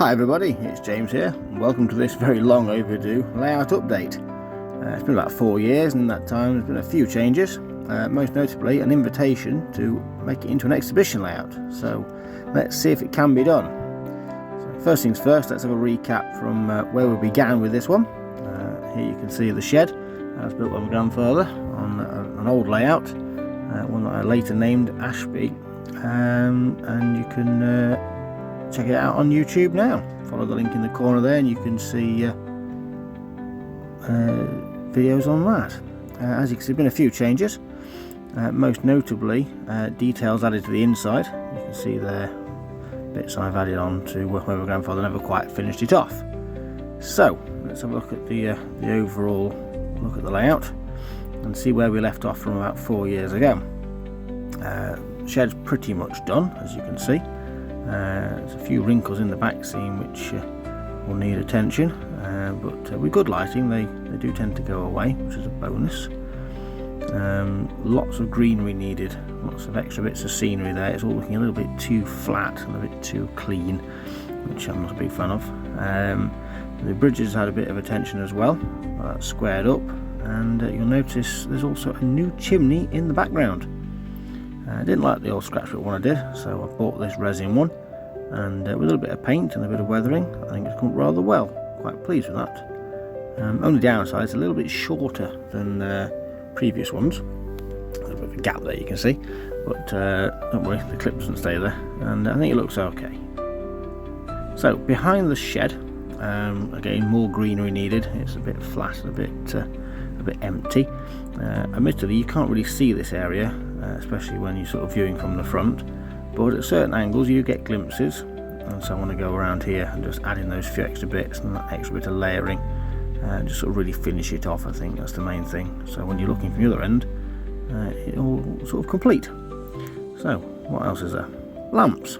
Hi everybody, it's James here, and welcome to this very long overdue layout update. It's been about 4 years, and in that time there's been a few changes, most notably an invitation to make it into an exhibition layout. So let's see if it can be done. So first things first, let's have a recap from where we began with this one. Here you can see the shed that was built by my grandfather on an old layout, one that I later named Ashby, and you can check it out on YouTube now. Follow the link in the corner there and you can see videos on that. As you can see, there have been a few changes, most notably details added to the inside. You can see there bits I've added on to where my grandfather never quite finished it off. So let's have a look at the overall look at the layout and see where we left off from about 4 years ago. Shed's pretty much done, as you can see. There's a few wrinkles in the back seam which will need attention, but with good lighting they do tend to go away, which is a bonus. Lots of greenery needed, lots of extra bits of scenery there. It's all looking a little bit too flat and a bit too clean, which I'm not a big fan of. The bridges had a bit of attention as well, that's squared up, and you'll notice there's also a new chimney in the background. I didn't like the old scratch brick one I did, so I bought this resin one, and with a little bit of paint and a bit of weathering, I think it's come rather well. Quite pleased with that. Only downside, it's a little bit shorter than previous ones. There's a bit of a gap there you can see, but don't worry, the clip doesn't stay there, and I think it looks okay. So behind the shed, again more greenery needed. It's a bit flat and a bit empty. Admittedly, you can't really see this area, especially when you're sort of viewing from the front, but at certain angles you get glimpses, and so I want to go around here and just add in those few extra bits and that extra bit of layering and just sort of really finish it off. I think that's the main thing, so when you're looking from the other end it's all sort of complete. So what else is there? Lamps.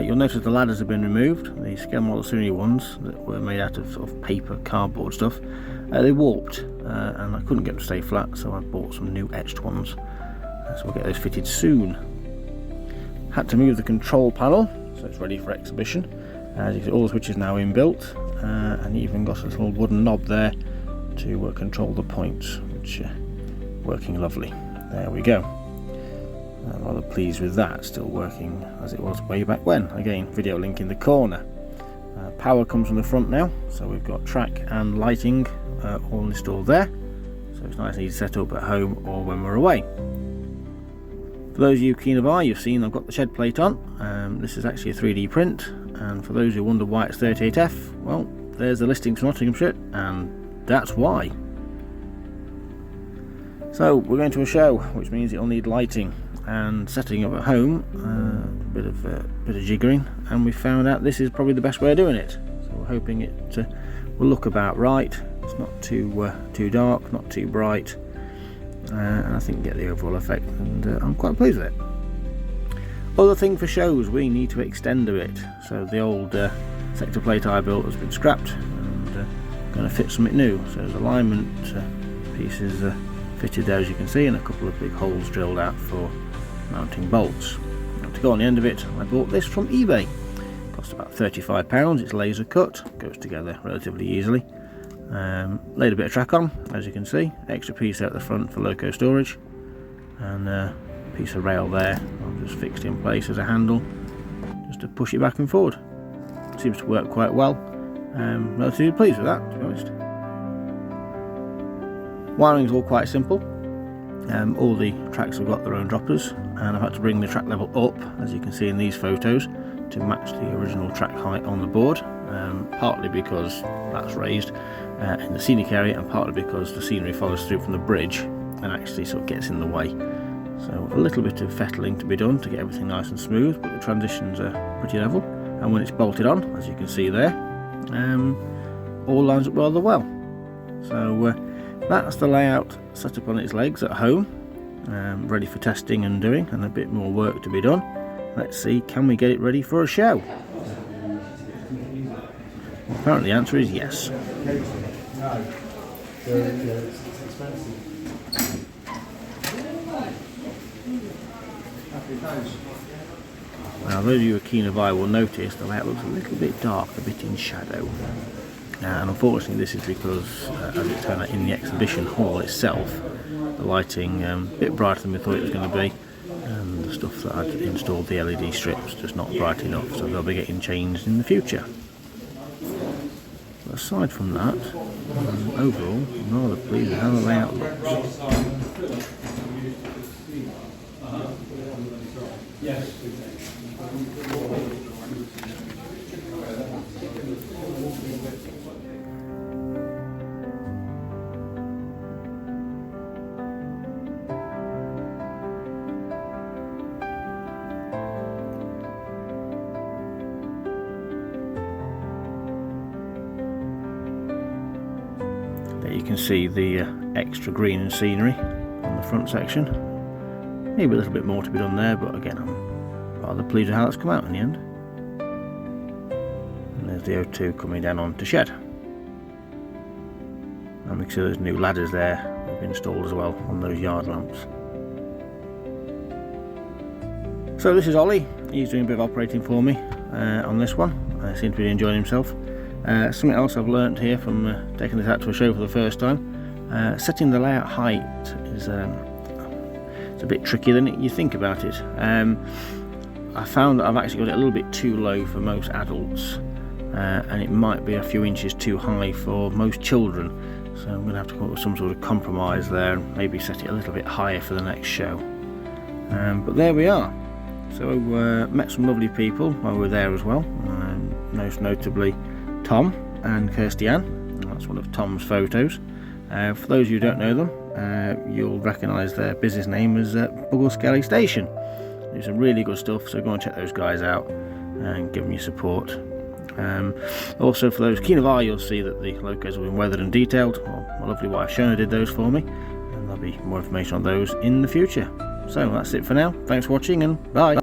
You'll notice the ladders have been removed. The scale model Sunni ones that were made out of sort of paper, cardboard stuff, they warped, and I couldn't get them to stay flat, so I bought some new etched ones. So we'll get those fitted soon. Had to move the control panel, so it's ready for exhibition. As you can see, all the switches now inbuilt, and even got a little wooden knob there to control the points, which are working lovely. There we go. I'm rather pleased with that, still working as it was way back when. Again, video link in the corner. Power comes from the front now, so we've got track and lighting all installed there, so it's nice and easy to set up at home or when we're away. For those of you keen of eye, you've seen I've got the shed plate on. This is actually a 3D print, and for those who wonder why it's 38F, well, there's the listing to Nottinghamshire, and that's why. So we're going to a show, which means it'll need lighting and setting up at home, a bit of jiggering, and we found out this is probably the best way of doing it. So we're hoping it will look about right. It's not too dark, not too bright, and I think you get the overall effect, and I'm quite pleased with it. Other thing for shows, we need to extend a bit. So the old sector plate I built has been scrapped, and going to fit something new. So there's alignment pieces fitted there, as you can see, and a couple of big holes drilled out for mounting bolts. Now, to go on the end of it, I bought this from eBay. Cost about £35. It's laser cut, goes together relatively easily. Laid a bit of track on, as you can see, extra piece out the front for loco storage, and a piece of rail there I've just fixed in place as a handle just to push it back and forward. Seems to work quite well. Relatively pleased with that, to be honest. Wiring's all quite simple. All the tracks have got their own droppers, and I've had to bring the track level up, as you can see in these photos, to match the original track height on the board, partly because that's raised in the scenic area, and partly because the scenery follows through from the bridge and actually sort of gets in the way. So a little bit of fettling to be done to get everything nice and smooth, but the transitions are pretty level, and when it's bolted on, as you can see there, all lines up rather well. So that's the layout set up on its legs at home, ready for testing and doing, and a bit more work to be done. Let's see, can we get it ready for a show? Apparently the answer is yes. Now those of you who are keen of eye will notice the layout looks a little bit dark, a bit in shadow. And unfortunately this is because, as it turned out in the exhibition hall itself, the lighting a bit brighter than we thought it was going to be, and the stuff that I'd installed, the LED strips, just not bright enough, so they'll be getting changed in the future. But aside from that, overall, I'm rather pleased with how the layout looks. There you can see the extra green and scenery on the front section. Maybe a little bit more to be done there, but again, I'm rather pleased with how it's come out in the end. And there's the O2 coming down onto shed. And we can see there's new ladders there that have been installed as well on those yard lamps. So this is Ollie. He's doing a bit of operating for me on this one. I seem to be enjoying himself. Something else I've learnt here from taking this out to a show for the first time, setting the layout height is it's a bit trickier than you think about it. I found that I've actually got it a little bit too low for most adults, and it might be a few inches too high for most children, so I'm going to have to come up with some sort of compromise there and maybe set it a little bit higher for the next show. But there we are. So met some lovely people while we were there as well, most notably Tom and Kirkby-in. That's one of Tom's photos. For those of you who don't know them, you'll recognise their business name as Buggle Skelly Station. They do some really good stuff, so go and check those guys out and give them your support. Also, for those keen of eye, you'll see that the locos have been weathered and detailed. Well, my lovely wife Shona did those for me, and there'll be more information on those in the future. So that's it for now. Thanks for watching, and bye.